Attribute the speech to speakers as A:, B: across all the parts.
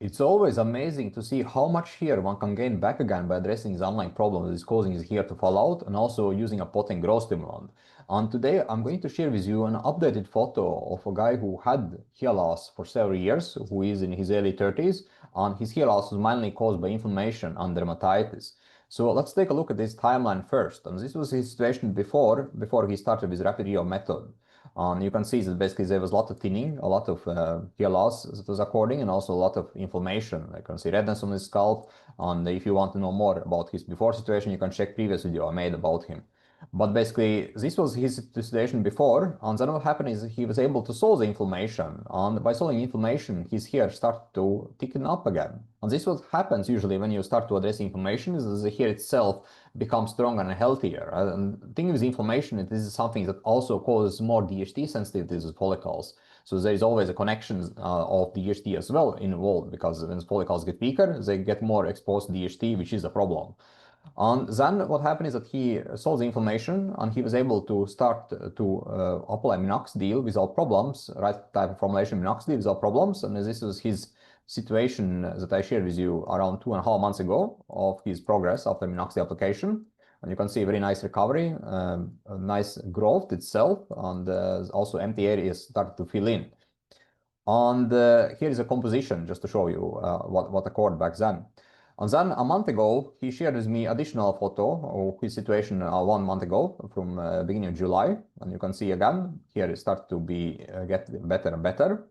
A: It's always amazing to see how much hair one can gain back again by addressing the underlying problem that is causing his hair to fall out and also using a potent growth stimulant. And today I'm going to share with you an updated photo of a guy who had hair loss for several years, who is in his early 30s, and his hair loss was mainly caused by inflammation and dermatitis. So let's take a look at this timeline first. And this was his situation before he started with rapid regrowth method. You can see that basically there was a lot of thinning, a lot of hair loss that was occurring, and also a lot of inflammation. You can see redness on his scalp. And if you want to know more about his before situation, you can check previous video I made about him. But basically, this was his situation before, and then what happened is he was able to solve the inflammation, and by solving inflammation, his hair started to thicken up again. And this is what happens usually when you start to address inflammation, is the hair itself becomes stronger and healthier. And the thing with inflammation, this is something that also causes more DHT sensitivities with follicles. So there is always a connection of DHT as well involved, because when follicles get weaker, they get more exposed to DHT, which is a problem. And then what happened is that he solved the inflammation and he was able to start to apply minoxidil without problems, right type of formulation minoxidil without problems. And this was his situation that I shared with you around 2.5 months ago of his progress after minoxidil application. And you can see a very nice recovery, a nice growth itself, and also empty areas started to fill in. And here is a composition just to show you what occurred back then. And then a month ago, he shared with me additional photo of his situation 1 month ago from beginning of July. And you can see again, here it starts to be get better and better.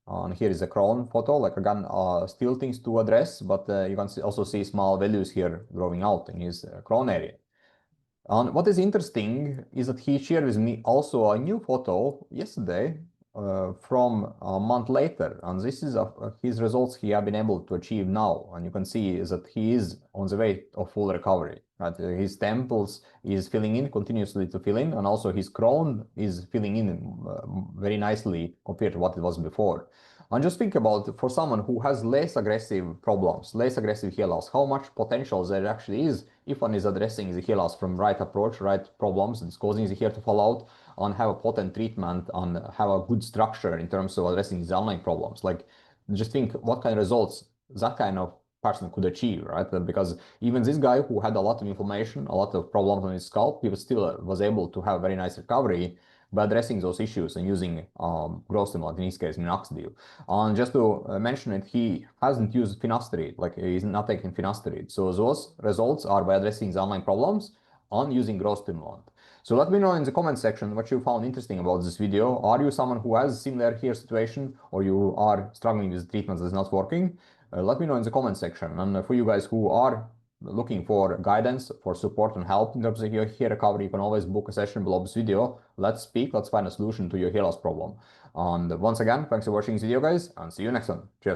A: And here is a crown photo, like again, still things to address, but you can also see small values here growing out in his crown area. And what is interesting is that he shared with me also a new photo yesterday from a month later, and this is his results he have been able to achieve now. And you can see is that he is on the way of full recovery. Right, his temples is filling in continuously to fill in, and also his crown is filling in very nicely compared to what it was before. And just think about, for someone who has less aggressive problems, less aggressive hair loss, how much potential there actually is if one is addressing the hair loss from right approach, right problems that's causing the hair to fall out, and have a potent treatment and have a good structure in terms of addressing the underlying problems. Like, just think what kind of results that kind of person could achieve, right? Because even this guy who had a lot of inflammation, a lot of problems on his scalp, he was still was able to have very nice recovery by addressing those issues and using growth stimulant, in his case, minoxidil. And just to mention it, he hasn't used finasteride, like he's not taking finasteride. So those results are by addressing the underlying problems and using growth stimulant. So let me know in the comment section what you found interesting about this video. Are you someone who has similar hair situation, or you are struggling with treatments that's not working? Let me know in the comment section. And for you guys who are looking for guidance, for support and help in terms of your hair recovery, you can always book a session below this video. Let's speak, let's find a solution to your hair loss problem. And once again, thanks for watching this video, guys, and see you next one. Cheers.